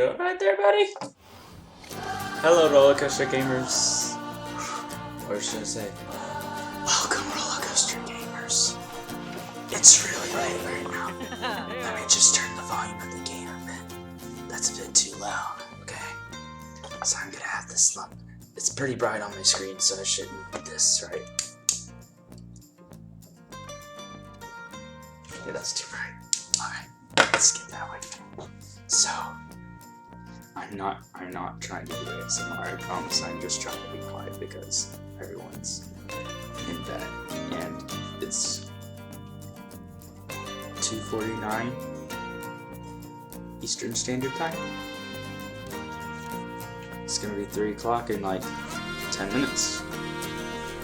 You alright there, buddy? Hello, roller coaster gamers. Or should I say, welcome, roller coaster gamers. It's really late right now. Let me just turn the volume of the game a bit. That's a bit too loud, okay? So I'm gonna have this look. It's pretty bright on my screen, so I shouldn't need this, right? Yeah, that's too bright. Alright, let's get that way. So, I'm not trying to do ASMR, I promise. I'm just trying to be quiet because everyone's in bed, and it's 2:49 Eastern Standard Time. It's gonna be 3 o'clock in like 10 minutes.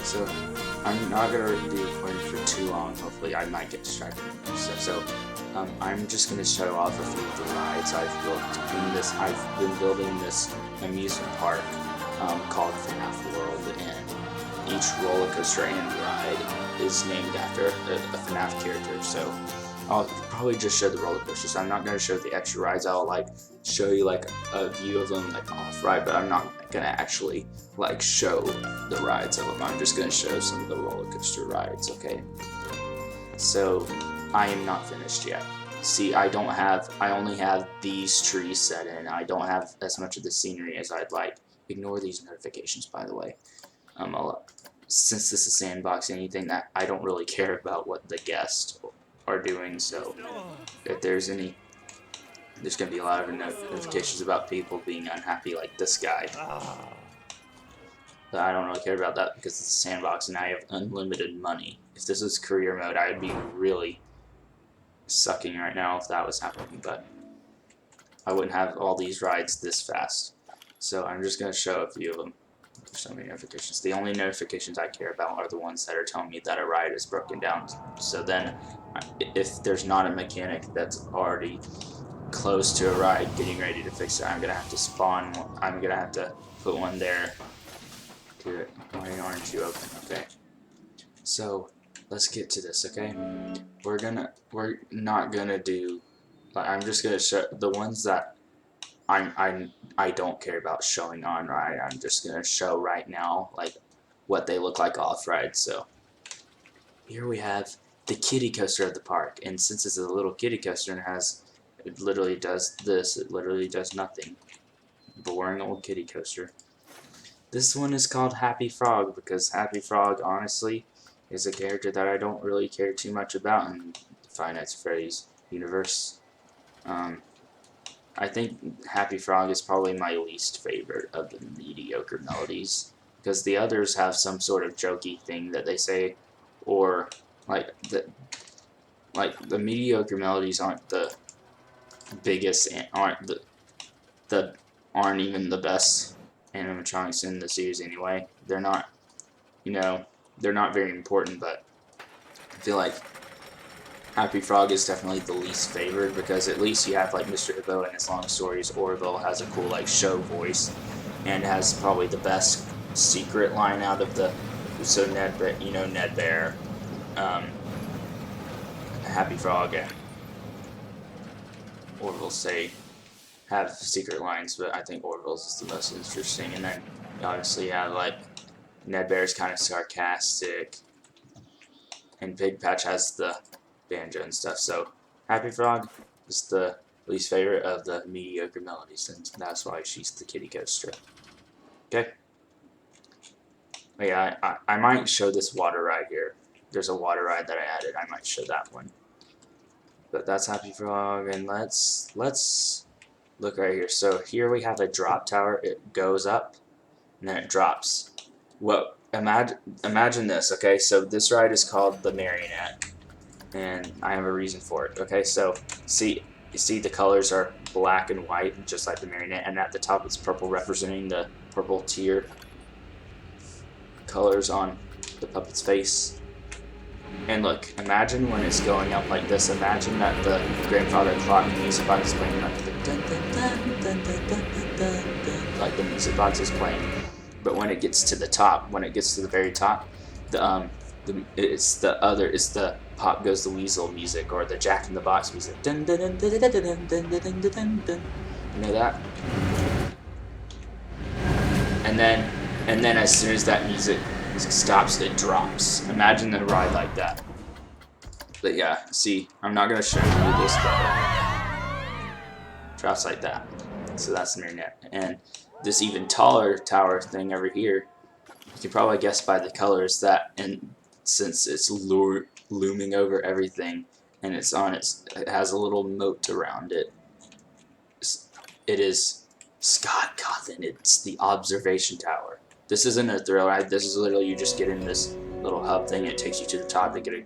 So I'm not gonna be recording for too long. Hopefully, I might get distracted and stuff. So I'm just gonna show off a few of the rides I've built in this. I've been building this amusement park called FNAF World, and each roller coaster and ride is named after a FNAF character. So I'll probably just show the roller coasters. I'm not gonna show the extra rides. I'll like show you like a view of them like off ride, but I'm not gonna actually like show the rides of them. I'm just gonna show some of the roller coaster rides. Okay. So I am not finished yet. See, I only have these trees set in. I don't have as much of the scenery as I'd like. Ignore these notifications, by the way. Since this is sandbox, anything that I don't really care about what the guests are doing, so if there's gonna be a lot of notifications about people being unhappy, like this guy. But I don't really care about that because it's a sandbox and I have unlimited money. If this was career mode, I would be really sucking right now if that was happening, but I wouldn't have all these rides this fast. So I'm just going to show a few of them. There's so many notifications. The only notifications I care about are the ones that are telling me that a ride is broken down. So then, if there's not a mechanic that's already close to a ride getting ready to fix it, I'm going to have to spawn one. I'm going to have to put one there. Why aren't you open? Okay. So let's get to this, okay? We're not gonna do, like, I'm just gonna show the ones that I don't care about showing on ride. I'm just gonna show right now like what they look like off ride. So here we have the kiddie coaster of the park, and since it's a little kiddie coaster and it literally does this, it literally does nothing. Boring old kiddie coaster. This one is called Happy Frog because Happy Frog, honestly, is a character that I don't really care too much about in the Five Nights at Freddy's universe. I think Happy Frog is probably my least favorite of the mediocre melodies because the others have some sort of jokey thing that they say, or like the mediocre melodies aren't the biggest and aren't even the best animatronics in the series anyway. They're not, they're not very important, but I feel like Happy Frog is definitely the least favored because at least you have like Mr. Hippo and his long stories. Orville has a cool like show voice and has probably the best secret line out of the Ned Bear, Happy Frog, and Orville have secret lines, but I think Orville's is the most interesting. And then obviously you have like Ned Bear's kind of sarcastic, and Pig Patch has the banjo and stuff. So Happy Frog is the least favorite of the mediocre melodies, and that's why she's the kiddie coaster. Okay. But yeah, I might show this water ride here. There's a water ride that I added. I might show that one. But that's Happy Frog, and let's look right here. So here we have a drop tower. It goes up and then it drops. Well, imagine this, okay? So this ride is called the Marionette, and I have a reason for it. Okay, so you see the colors are black and white, just like the Marionette, and at the top it's purple, representing the purple tier colors on the puppet's face. And look, imagine when it's going up like this. Imagine that the grandfather clock music box is playing like the dun, dun, dun, dun, dun, dun, dun, dun, like the music box is playing. But when it gets to the top, when it gets to the very top, it's the Pop Goes the Weasel music or the Jack in the Box music. Dun, dun, dun, dun, dun, dun, dun, dun, dun, dun, dun. You know that? And then as soon as that music stops, it drops. Imagine a ride like that. But yeah, see, I'm not gonna show you this, but drops like that. So that's the marionette. And this even taller tower thing over here, you can probably guess by the colors that, and since it's looming over everything, and it has a little moat around it. It is Scott Cawthon. It's the observation tower. This isn't a thrill ride. This is literally you just get in this little hub thing. It takes you to the top to get a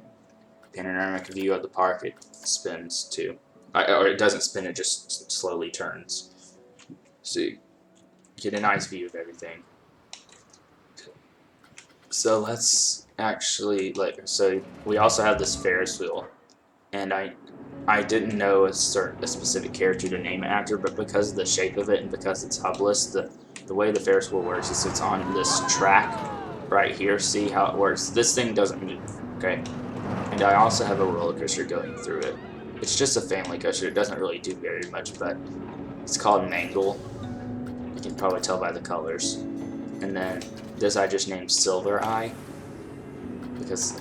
panoramic view of the park. It spins too, or it doesn't spin. It just slowly turns. So you get a nice view of everything. So let's actually so we also have this Ferris wheel, and I didn't know a specific character to name it after, but because of the shape of it and because it's hubless, the way the Ferris wheel works is it's on this track right here. See how it works? This thing doesn't move, okay? And I also have a roller coaster going through it. It's just a family coaster. It doesn't really do very much, but it's called Mangle. You can probably tell by the colors. And then this I just named Silver Eye because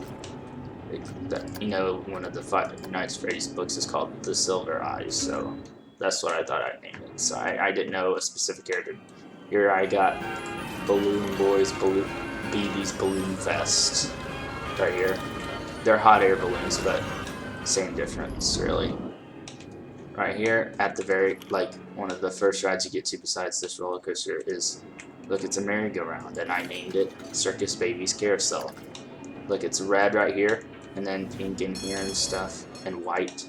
you know, one of the Five Nights at Freddy's books is called The Silver Eyes, so that's what I thought I'd name it. So I didn't know a specific character. Here I got Balloon Boys, BB's Balloon Fest, right here. They're hot air balloons, but same difference, really. Right here, at the very, one of the first rides you get to besides this roller coaster is, look, it's a merry-go-round, and I named it Circus Baby's Carousel. Look, it's red right here, and then pink in here and stuff, and white.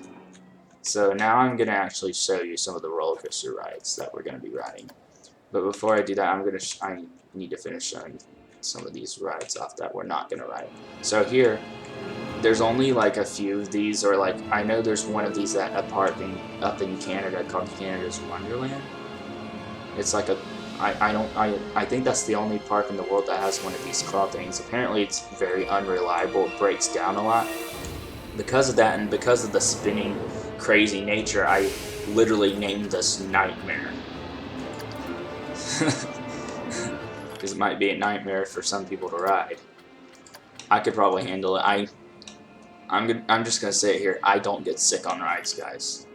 So now I'm going to actually show you some of the roller coaster rides that we're going to be riding. But before I do that, I need to finish showing some of these rides off that we're not going to ride. So here, there's only like a few of these, or I know there's one of these at a park up in Canada called Canada's Wonderland. It's like I think that's the only park in the world that has one of these claw things. Apparently it's very unreliable, it breaks down a lot. Because of that, and because of the spinning, crazy nature, I literally named this Nightmare. Because it might be a nightmare for some people to ride. I could probably handle it. I'm just gonna say it here, I don't get sick on rides, guys.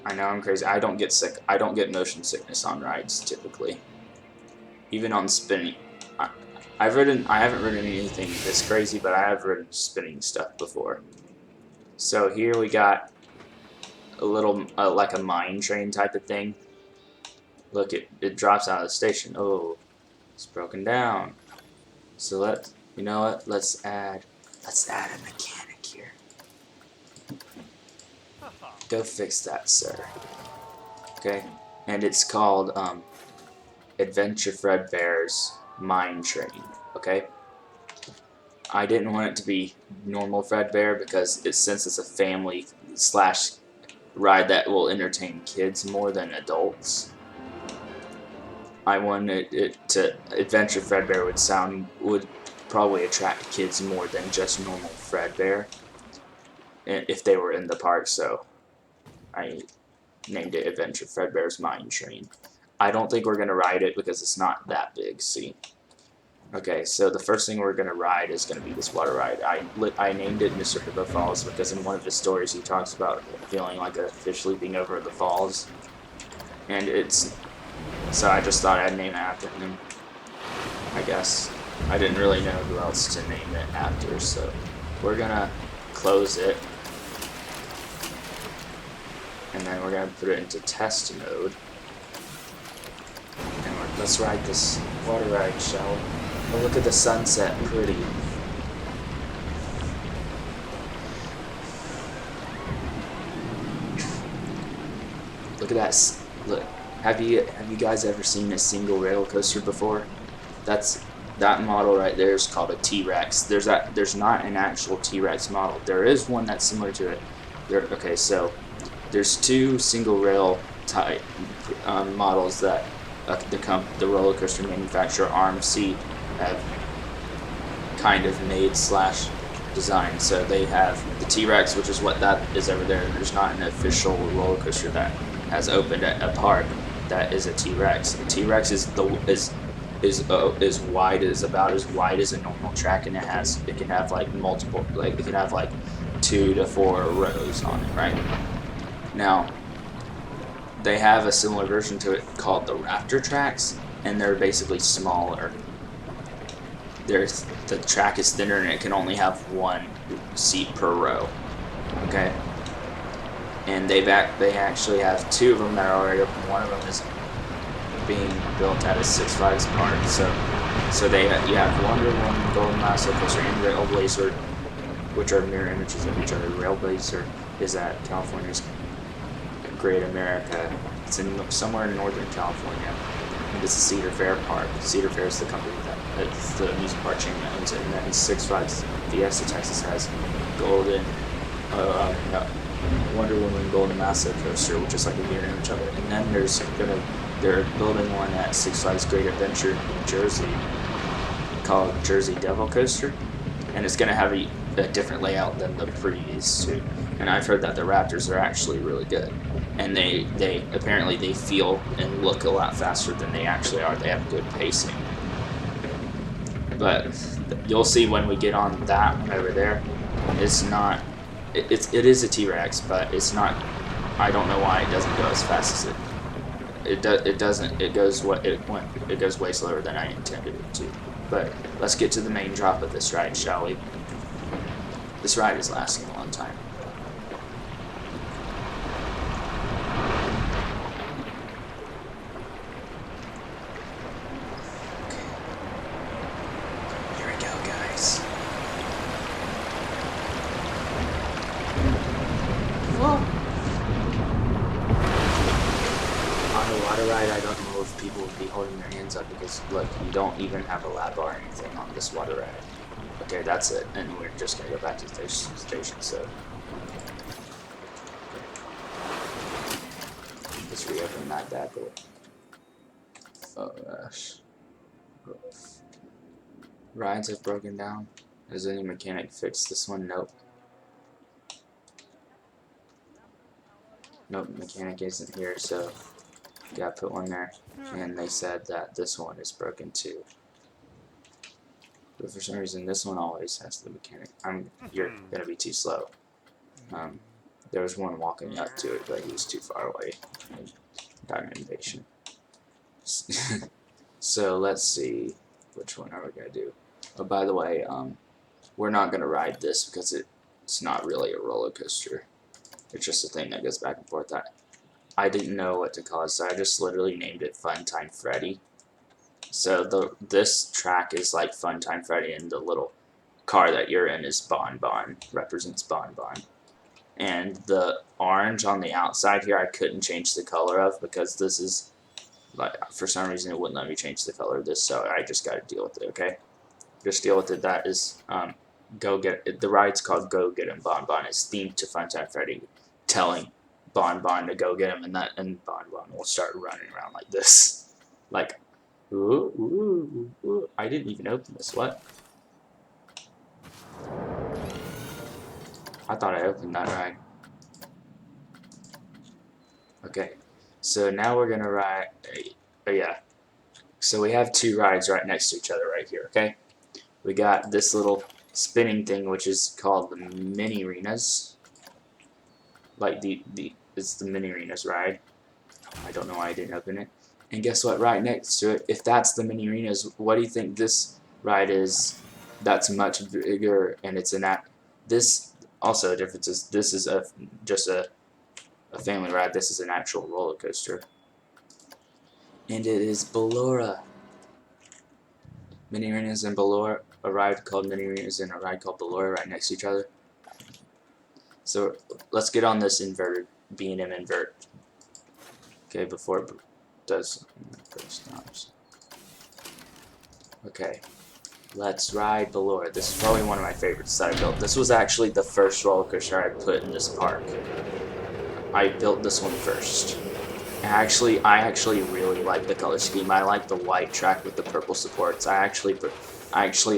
I know I'm crazy. I don't get sick. I don't get motion sickness on rides typically. Even on spinning. I haven't ridden anything this crazy, but I have ridden spinning stuff before. So here we got a little like a mine train type of thing. Look, it drops out of the station. Oh, it's broken down. So you know what? Let's add a mechanic here. Go fix that, sir. Okay, and it's called Adventure Fredbear's Mine Train. Okay, I didn't want it to be normal Fredbear because since it's a family / ride that will entertain kids more than adults. I wanted it to Adventure Fredbear would probably attract kids more than just normal Fredbear if they were in the park, so I named it Adventure Fredbear's Mine Train. I don't think we're going to ride it because it's not that big, see? Okay, so the first thing we're going to ride is going to be this water ride. I named it Mr. Hippo Falls because in one of his stories he talks about feeling like a fish leaping over the falls. And so I just thought I'd name it after him, I guess. I didn't really know who else to name it after, so we're going to close it. And then we're going to put it into test mode. And let's ride this water ride, shall we? Oh, look at the sunset, pretty. Look at that. Look, have you guys ever seen a single rail coaster before? That model right there is called a T-Rex. There's not an actual T-Rex model. There is one that's similar to it. Okay, so there's two single rail type models that the roller coaster manufacturer RMC have kind of made / designed. So they have the T-Rex, which is what that is over there. There's not an official roller coaster that has opened a park that is a T-Rex. The T-Rex is wide, is about as wide as a normal track, and it can have like multiple, like it can have like 2 to 4 rows on it, right? Now, they have a similar version to it called the Raptor tracks, and they're basically smaller. The track is thinner, and it can only have 1 seat per row. Okay, and they actually have 2 of them that are already open. One of them is being built at a Six Flags park. So you have Wonder Woman, Golden Lasso Coaster, and Railblazer, which are mirror images of each other. Railblazer is at California's Great America. It's somewhere in Northern California. And it's a Cedar Fair park. Cedar Fair is the company it's the amusement park chain that owns it. And then Six Flags Fiesta Texas has Wonder Woman Golden Lasso Coaster, which is like a mirror image of it. And then they're building one at Six Flags Great Adventure in Jersey called Jersey Devil Coaster, and it's gonna have a different layout than the previous 2. And I've heard that the Raptors are actually really good, and they apparently they feel and look a lot faster than they actually are. They have good pacing. But you'll see when we get on that one over there. It's not. It is a T-Rex, but it's not. I don't know why it doesn't go as fast as it doesn't. It goes way slower than I intended it to. But let's get to the main drop of this ride, shall we? This ride is lasting a long time. Here we go, guys. Whoa! On the water ride, I don't know if people would be holding their hands up because, look, you don't even have a lap bar or anything on this water ride. Okay, that's it, and we're just gonna go back to the station, so. Let's reopen that bad boy. Oh gosh. Rides have broken down. Has any mechanic fixed this one? Nope. Nope, mechanic isn't here, so gotta put one there. And they said that this one is broken too. But for some reason, this one always has the mechanic. You're gonna be too slow. There was one walking up to it, but he was too far away. Diamond Invasion. So let's see, which one are we gonna do? Oh, by the way, we're not gonna ride this because it's not really a roller coaster. It's just a thing that goes back and forth. I didn't know what to call it, so I just literally named it Funtime Freddy. So this track is like Funtime Freddy, and the little car that you're in is Bon Bon, represents Bon Bon. And the orange on the outside here, I couldn't change the color of because this is, like, for some reason it wouldn't let me change the color of this, so I just got to deal with it, okay? Just deal with it. That is, Go Get It. The ride's called Go Get Him Bon Bon. It's themed to Funtime Freddy, telling Bon Bon to go get him, and Bon Bon will start running around like this. Like, ooh, ooh, ooh. I didn't even open this. What? I thought I opened that ride. Okay, so now we're gonna ride. Oh yeah. So we have 2 rides right next to each other right here. Okay, we got this little spinning thing, which is called the Mini Arenas. Like it's the Mini Arenas ride. I don't know why I didn't open it. And guess what? Right next to it, if that's the Mini Arenas, what do you think this ride is? That's much bigger, and it's an act. This also, the difference is this is just a family ride. This is an actual roller coaster, and it is Ballora. Mini Arenas and Ballora, a ride called Mini Arenas and a ride called Ballora right next to each other. So let's get on this inverted B&M invert. Okay, before it does stops. Okay, let's ride Ballora. This is probably one of my favorites that I built. This was actually the first roller coaster I put in this park. I built this one first. I actually really like the color scheme. I like the white track with the purple supports. I actually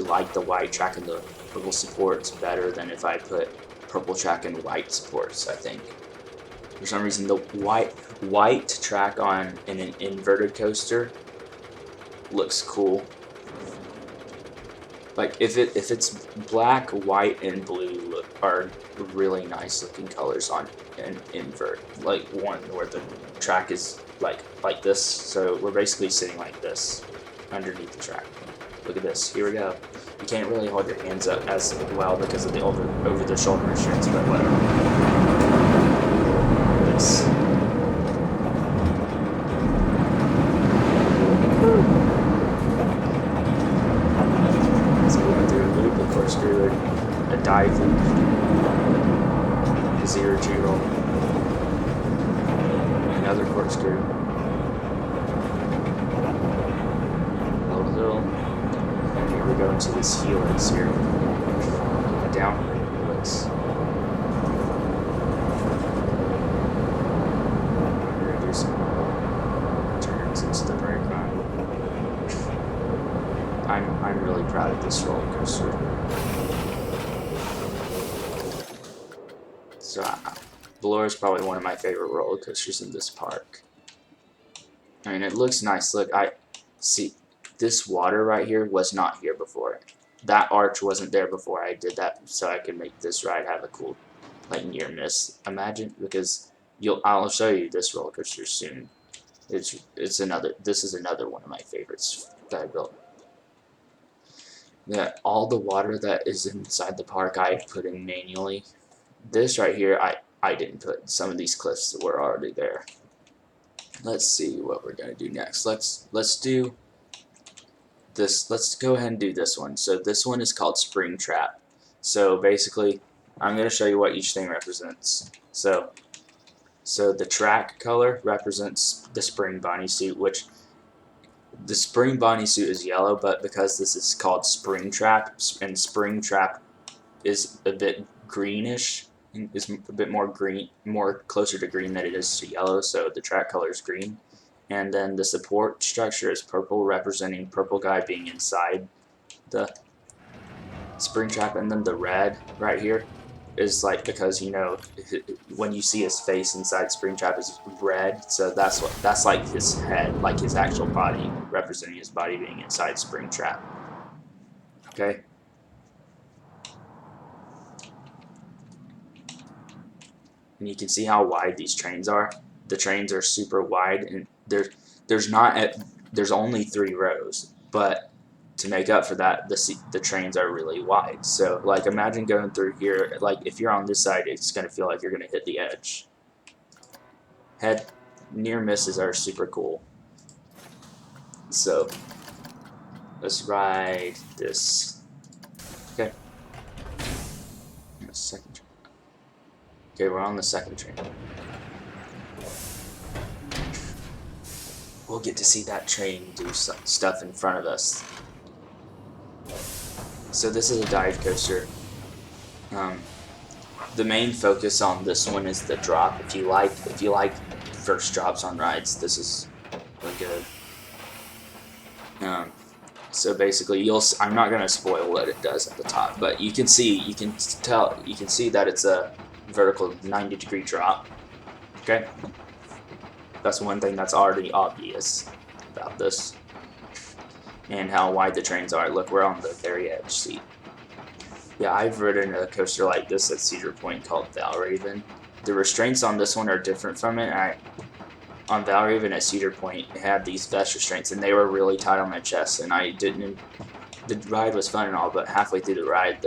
like the white track and the purple supports better than if I put purple track and white supports. I think for some reason the white white track on an inverted coaster looks cool. Like if it's black, white, and blue are really nice looking colors on an invert. Like one where the track is like this, so we're basically sitting like this underneath the track. Look at this. Here we go. You can't really hold your hands up as well because of the over the shoulder restraints, but whatever. This. Corkscrew, a dive loop, a zero G roll, another corkscrew, little hill, and here we go into this helix here, a downward helix. We're going to do some turns and stuff right now. I'm really proud of this roller coaster. So, Valora is probably one of my favorite roller coasters in this park. I mean, it looks nice. Look, I see this water right here was not here before. That arch wasn't there before I did that, so I could make this ride have a cool, like, near miss. Imagine, because I'll show you this roller coaster soon. This is another one of my favorites that I built. Yeah, all the water that is inside the park I put in manually. This right here I didn't put. Some of these cliffs were already there. Let's see what we're gonna do next. Let's do this. Let's go ahead and do this one. So this one is called Spring Trap. So basically, I'm gonna show you what each thing represents. So the track color represents the spring bunny suit, which the spring bunny suit is yellow, but because this is called Spring Trap, and Spring Trap is a bit greenish, is a bit more green, more closer to green than it is to yellow, so the track color is green. And then the support structure is purple, representing purple guy being inside the Spring Trap, and then the red right here is like, because you know when you see his face inside Spring Trap is red, so that's like his head, like his actual body, representing his body being inside Spring Trap. Okay. And you can see how wide these trains are. The trains are super wide, and there's only 3 rows, but to make up for that, the trains are really wide. So like imagine going through here, like if you're on this side, it's gonna feel like you're gonna hit the edge. Near misses are super cool. So let's ride this. Okay. Second train. Okay, we're on the second train. We'll get to see that train do stuff in front of us. So this is a dive coaster. The main focus on this one is the drop. If you like first drops on rides, this is really good. So basically, I'm not gonna spoil what it does at the top, but you can see that it's a vertical 90-degree drop. Okay, that's one thing that's already obvious about this. And how wide the trains are. Look, we're on the very edge seat. Yeah, I've ridden a coaster like this at Cedar Point called Valraven. The restraints on this one are different from it. On Valraven at Cedar Point, it had these vest restraints, and they were really tight on my chest, and the ride was fun and all, but halfway through the ride,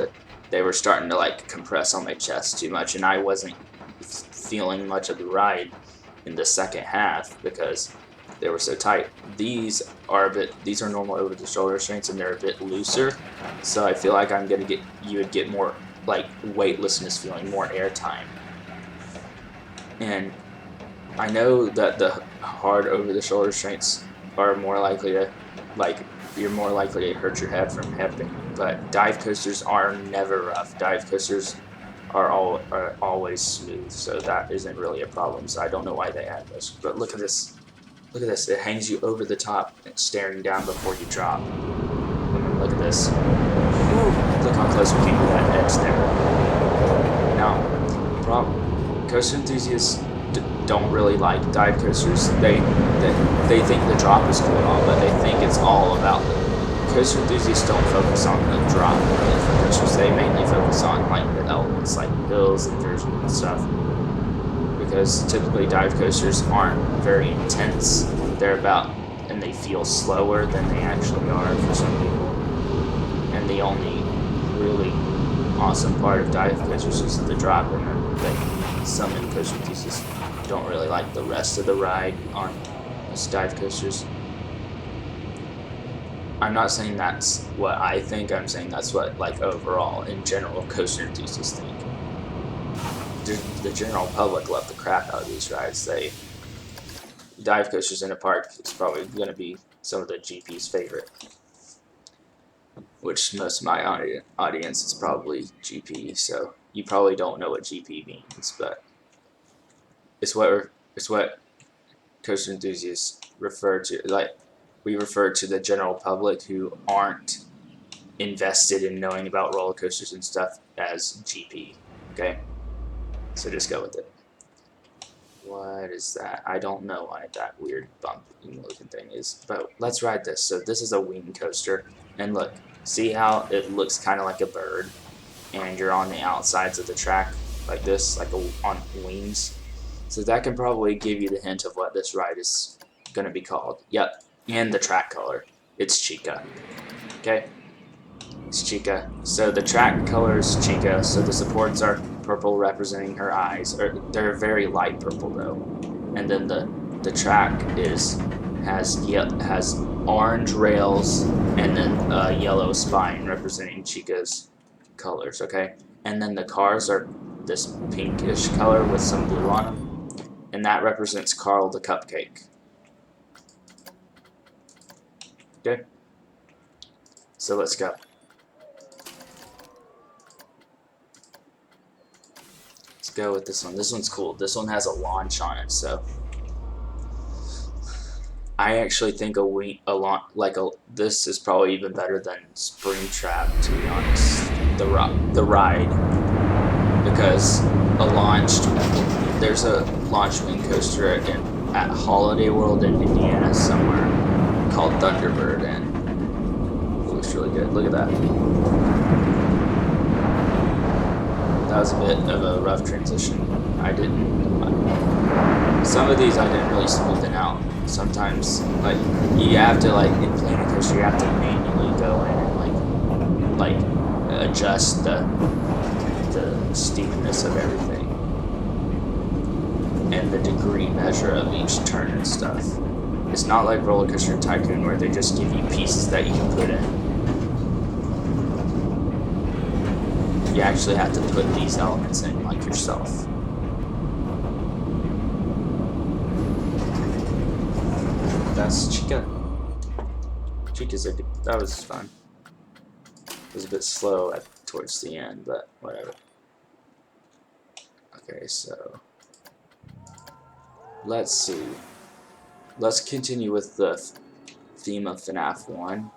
they were starting to like compress on my chest too much, and I wasn't feeling much of the ride in the second half because they were so tight. These are normal over the shoulder restraints, and they're a bit looser, so I feel like you would get more like weightlessness feeling, more air time. And I know that the hard over the shoulder restraints are more likely to, you're more likely to hurt your head from headbang, but dive coasters are never rough. Dive coasters are always smooth, so that isn't really a problem. So I don't know why they add this, but look at this. Look at this, it hangs you over the top, staring down before you drop. Look at this. Look how close we came to that edge there. Now, coaster enthusiasts don't really like dive coasters. They think the drop is cool and all, but they think it's all about the coaster enthusiasts don't focus on the drop really for coasters. They mainly focus on like the elements, like hills, inversion, and stuff. Because typically dive coasters aren't very intense. They're about, and they feel slower than they actually are for some people. And the only really awesome part of dive coasters is the drop, and like some coaster enthusiasts don't really like the rest of the ride on these dive coasters. I'm not saying that's what I think. I'm saying that's what, like, overall in general coaster enthusiasts think. The general public love the crap out of these rides. Dive coasters in a park is probably going to be some of the GP's favorite, which most of my audience is probably GP, so you probably don't know what GP means, but it's what coaster enthusiasts refer to. Like, we refer to the general public who aren't invested in knowing about roller coasters and stuff as GP. Okay, so just go with it. What is that? I don't know why that weird bumping looking thing is, but let's ride this. So this is a wing coaster, and look, see how it looks kind of like a bird, and you're on the outsides of the track like this, like on wings. So that can probably give you the hint of what this ride is going to be called. Yep, and the track color. It's Chica. Okay, it's Chica. So the track color is Chica, so the supports are purple representing her eyes. They're very light purple though. And then the track has orange rails and then a yellow spine representing Chica's colors, okay? And then the cars are this pinkish color with some blue on them, and that represents Carl the Cupcake. Okay? So let's go. Let's go with this one. This one's cool. This one has a launch on it, so I actually think this is probably even better than Springtrap, to be honest. The ride, because there's a launch wing coaster at Holiday World in Indiana somewhere called Thunderbird, and it looks really good. Look at that. That was a bit of a rough transition. Some of these I didn't really smoothen out. Sometimes, like, you have to, like, in Planet Coaster, you have to manually go in and, like adjust the steepness of everything. And the degree measure of each turn and stuff. It's not like Roller Coaster Tycoon where they just give you pieces that you can put in. You actually have to put these elements in, like, yourself. That's Chica. That was fun. It was a bit slow towards the end, but whatever. Okay, so let's see. Let's continue with the theme of FNAF 1.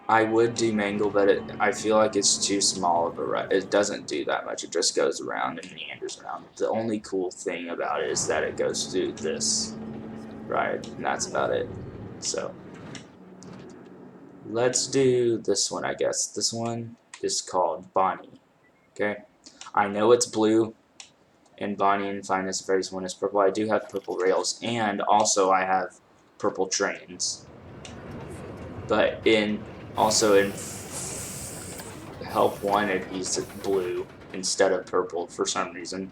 I would do Mangle, but I feel like it's too small of a ride. It doesn't do that much. It just goes around and meanders around. The only cool thing about it is that it goes through this ride, and that's about it. So let's do this one, I guess. This one is called Bonnie. Okay, I know it's blue, and Bonnie and Finest Fairies one is purple. I do have purple rails, and also I have purple trains. But also in Help Wanted, he's blue instead of purple for some reason.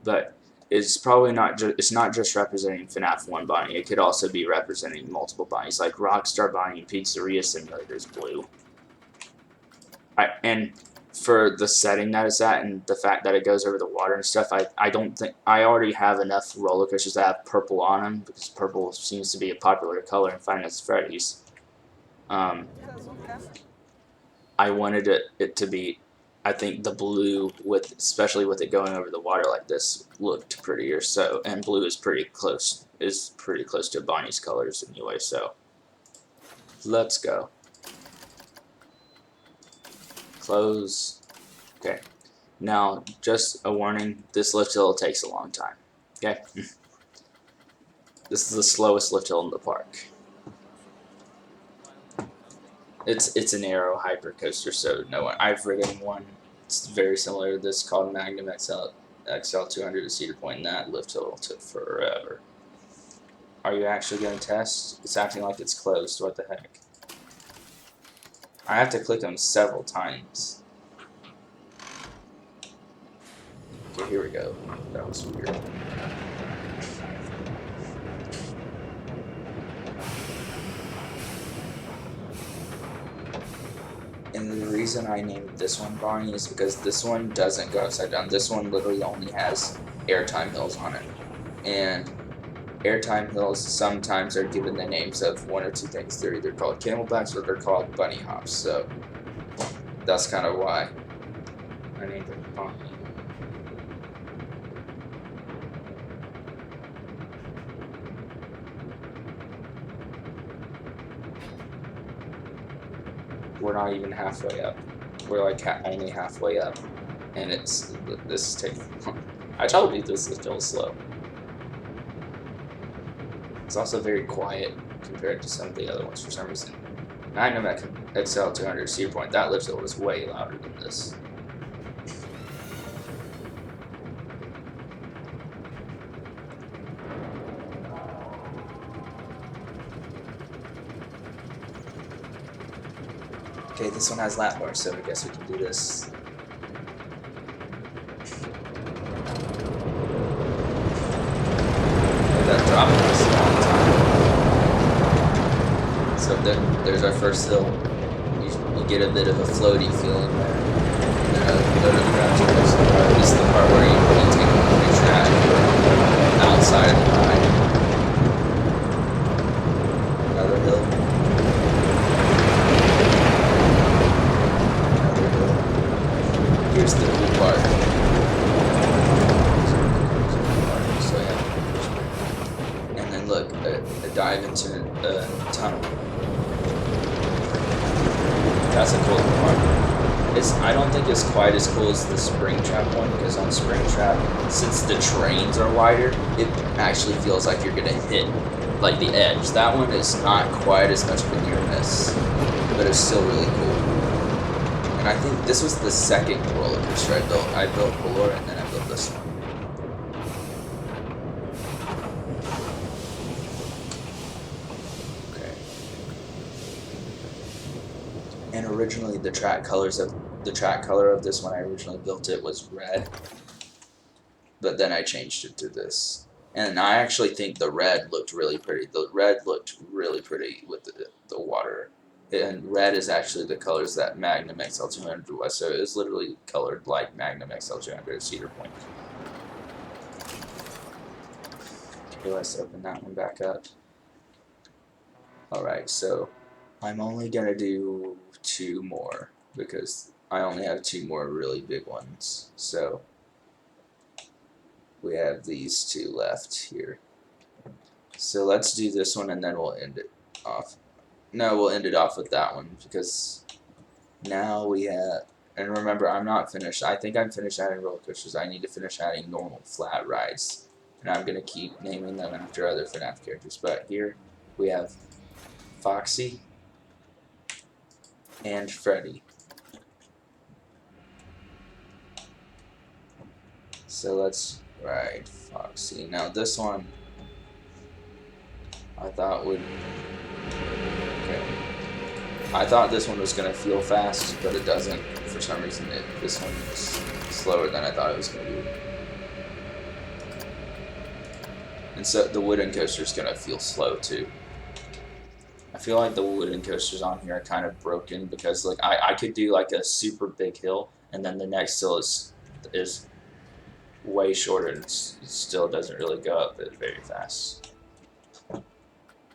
But it's probably it's not just representing FNAF 1 Bonnie. It could also be representing multiple Bonnies, like Rockstar Bonnie and Pizzeria Simulator is blue. And for the setting that it's at and the fact that it goes over the water and stuff, I don't think I already have enough roller coasters that have purple on them, because purple seems to be a popular color in Five Nights at Freddy's. I wanted it to be, I think the blue, especially with it going over the water like this, looked prettier. So, and blue is pretty close to Bonnie's colors anyway. So let's go. Close. Okay. Now, just a warning: this lift hill takes a long time. Okay. This is the slowest lift hill in the park. It's an aero hyper coaster, so no one. I've ridden one. It's very similar to this called Magnum XL 200 at Cedar Point, and that lift hill took forever. Are you actually going to test? It's acting like it's closed. What the heck? I have to click them several times. Okay, here we go. That was weird. And the reason I named this one Bonnie is because this one doesn't go upside down. This one literally only has airtime hills on it. And airtime hills sometimes are given the names of one or two things. They're either called camelbacks or they're called bunny hops. So that's kind of why I named it Bonnie. We're not even halfway up. We're like only halfway up, and this is taking. I told you this is still slow. It's also very quiet compared to some of the other ones for some reason. Magnum XL 200 Cedar Point, that lift hill was way louder than this. Okay, this one has lap bars, so I guess we can do this. That drop was a long time. So there's our first hill. You get a bit of a floaty feeling there. And then go to the ground to the next part. This is the part where you take the track outside of the ride. Another hill. Here's the cool part. So yeah. And then look, a dive into a tunnel. That's a cool part. I don't think it's quite as cool as the Springtrap one, because on Springtrap, since the trains are wider, it actually feels like you're gonna hit like the edge. That one is not quite as much of a near miss, but it's still really cool. And I think this was the second roller coaster I built. I built Valor and then I built this one. Okay. And originally the track color of this when I originally built it was red, but then I changed it to this. And I actually think the red looked really pretty. The red looked really pretty with the water. And red is actually the colors that Magnum XL 200 was, so it was literally colored like Magnum XL 200 at Cedar Point. Okay, let's open that one back up. Alright, so I'm only gonna do 2 more, because I only have 2 more really big ones. So we have these 2 left here. So let's do this one and then we'll end it off. No, we'll end it off with that one, because now we have, and remember, I'm not finished. I think I'm finished adding roller coasters. I need to finish adding normal flat rides, and I'm going to keep naming them after other FNAF characters. But here we have Foxy and Freddy. So let's ride Foxy. Now this one I thought would... Okay. I thought this one was going to feel fast, but it doesn't. For some reason, this one is slower than I thought it was going to be. And so the wooden coaster is going to feel slow too. I feel like the wooden coasters on here are kind of broken, because like I could do like a super big hill, and then the next hill is way shorter, and it still doesn't really go up very fast.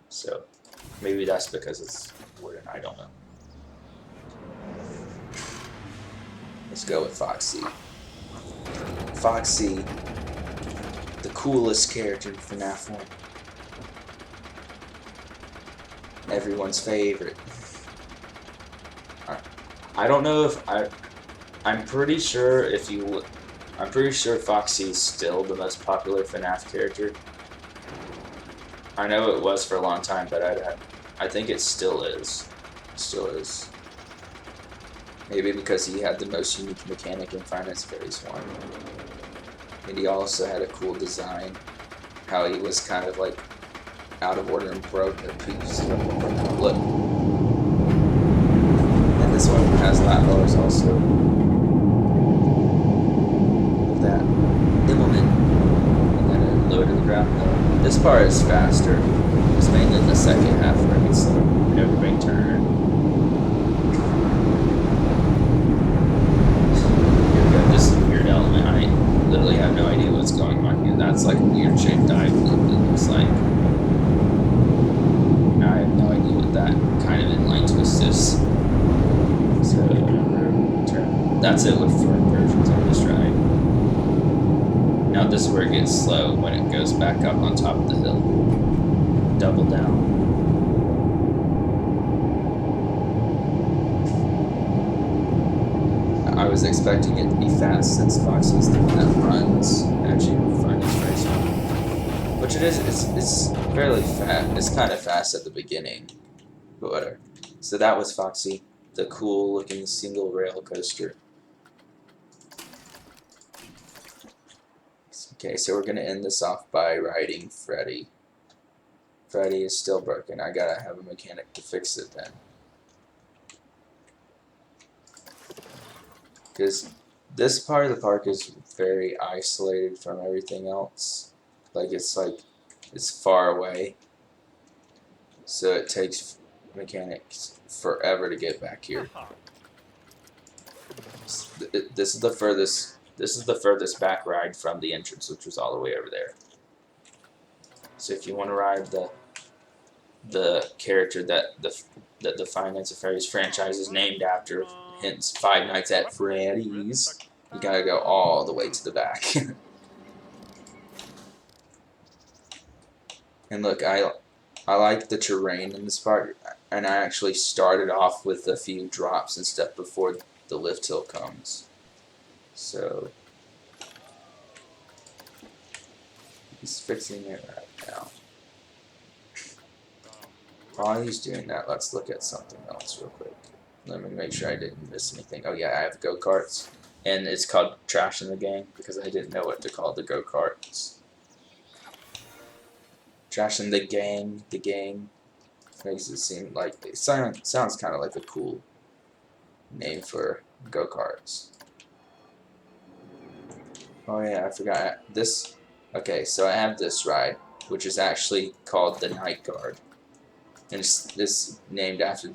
So maybe that's because it's wooden, I don't know. Let's go with Foxy. Foxy, the coolest character in FNAF 1. Everyone's favorite. I don't know if I'm pretty sure if you I'm pretty sure Foxy is still the most popular FNAF character. I know it was for a long time, but I think it still is. Still is. Maybe because he had the most unique mechanic in Finance Phase 1. And he also had a cool design. How he was kind of like out of order and broke a piece. Look. And this one has lap bars also. Look at that. Nibbleman. And then it lowered to the ground. This part is faster. It's mainly the second half where it's an overbang turn. Here we go. This is a weird element. I literally have no idea what's going on here. That's like a weird shaped dive loop, it looks like. I have no idea what that kind of inline twist is. So, turn. That's it with foreign versions of this ride. Now this is where it gets slow when it goes back up on top of the hill. Double down. I was expecting it to be fast since Foxy's the one that runs. Actually, find this race one. Which it is, it's fairly fast. It's kind of fast at the beginning. But whatever. So that was Foxy, the cool looking single rail coaster. Okay, so we're gonna end this off by riding Freddy. Freddy is still broken. I gotta have a mechanic to fix it then. Because this part of the park is very isolated from everything else. It's far away. So it takes mechanics forever to get back here. This is the furthest back ride from the entrance, which was all the way over there. So if you want to ride the character that the Five Nights at Freddy's franchise is named after, hence Five Nights at Freddy's, you gotta go all the way to the back. And look, I like the terrain in this part, and I actually started off with a few drops and stuff before the lift hill comes. So he's fixing it right now. While he's doing that, let's look at something else real quick. Let me make sure I didn't miss anything. Oh yeah, I have go-karts. And it's called Trash in the Game because I didn't know what to call the go-karts. Trash in the Game, makes it seem like, it sounds kind of like a cool name for go-karts. Oh yeah, I forgot this. Okay, so I have this ride, which is actually called the Night Guard. And it's named after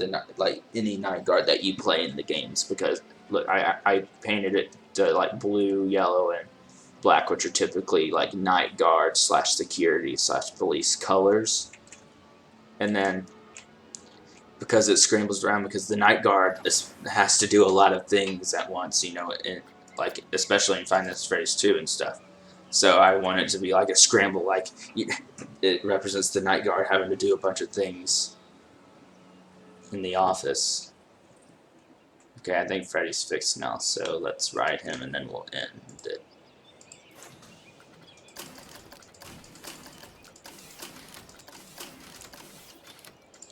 any night guard that you play in the games, because look, I painted it to like blue, yellow, and black, which are typically like night guard / security / police colors. And then because it scrambles around, because the night guard has to do a lot of things at once, you know, like especially in Five Nights at Freddy's 2 and stuff. So I want it to be like a scramble, like it represents the night guard having to do a bunch of things in the office. Okay, I think Freddy's fixed now, so let's ride him and then we'll end it.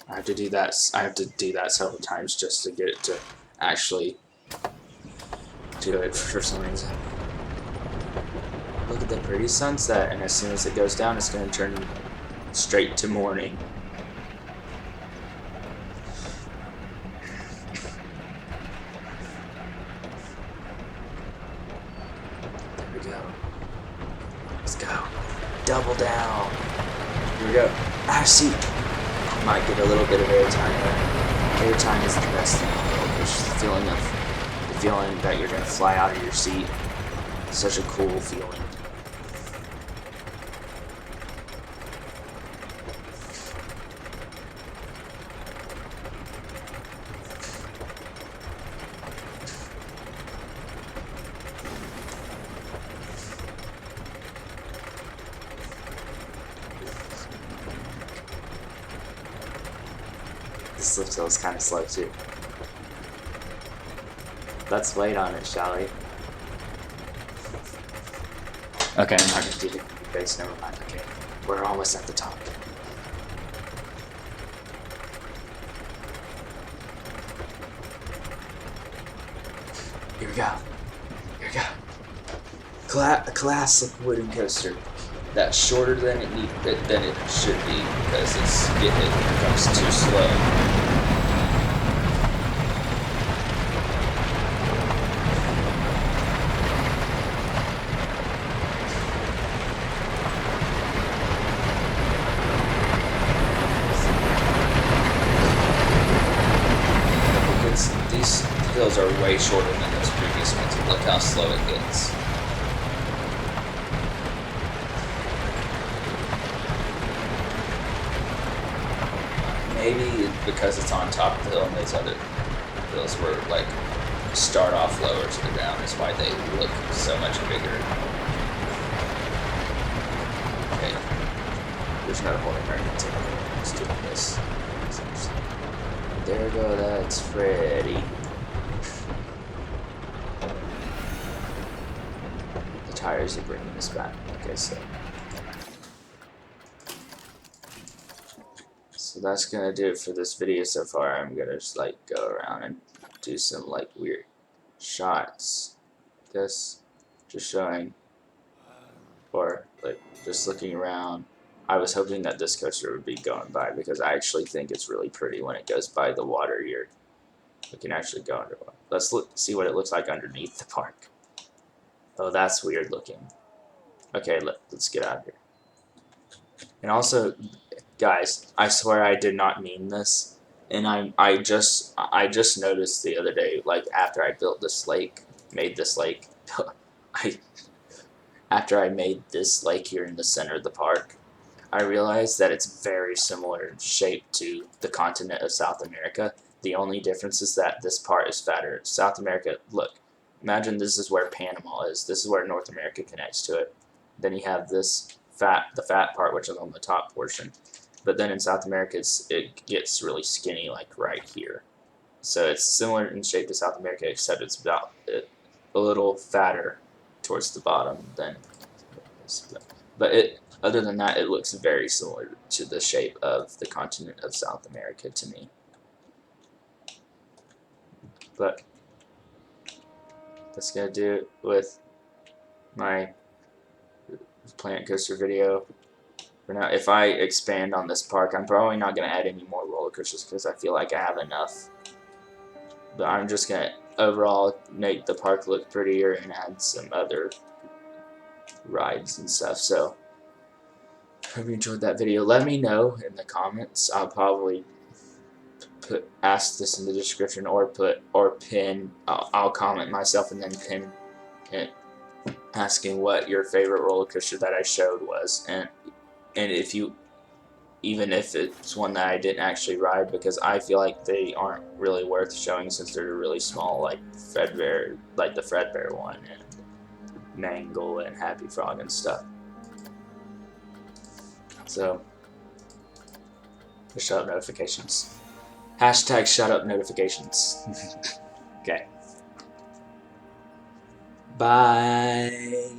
I have to do that several times just to get it to actually do it for some reason. Look at the pretty sunset, and as soon as it goes down, it's going to turn straight to morning. There we go. Let's go. Double down. Here we go. See, I might get a little bit of airtime there. Airtime is the best thing in the world. It's just the feeling that you're going to fly out of your seat. It's such a cool feeling. This lift hill is kind of slow too. Let's wait on it, shall we? Okay, I'm not gonna do the base, never mind. Okay, we're almost at the top. Here we go. Here we go. A classic wooden coaster. That's shorter than it should be because it becomes too slow. These hills are way shorter than those previous ones. Look how slow it gets. Maybe because it's on top of the hill and those other hills were like start off lower to the ground is why they look so much bigger. Okay. There's no holding right now. Let's do this. There we go, that's Freddy. The tires are bringing us back. Okay, so that's gonna do it for this video so far. I'm gonna just like go around and do some like weird shots. Just showing, or like just looking around. I was hoping that this coaster would be going by because I actually think it's really pretty when it goes by the water here. We can actually go underwater. Let's see what it looks like underneath the park. Oh, that's weird looking. Okay, let's get out of here. And also, guys, I swear I did not mean this. And I just noticed the other day, like after I built this lake, made this lake, after I made this lake here in the center of the park, I realized that it's very similar in shape to the continent of South America. The only difference is that this part is fatter. South America, look, imagine this is where Panama is. This is where North America connects to it. Then you have this the fat part, which is on the top portion. But then in South America, it gets really skinny, like right here. So it's similar in shape to South America, except it's about a little fatter towards the bottom than this. But other than that, it looks very similar to the shape of the continent of South America to me. But that's gonna do it with my Planet Coaster video. For now, if I expand on this park, I'm probably not gonna add any more roller coasters because I feel like I have enough. But I'm just gonna overall make the park look prettier and add some other rides and stuff. So hope you enjoyed that video. Let me know in the comments. I'll probably ask this in the description or pin. I'll comment myself and then pin it asking what your favorite roller coaster that I showed was, and if you, even if it's one that I didn't actually ride, because I feel like they aren't really worth showing since they're really small, like Fredbear, like the Fredbear one, and Mangle and Happy Frog and stuff. So, shut up notifications. Hashtag shut up notifications. Okay. Bye.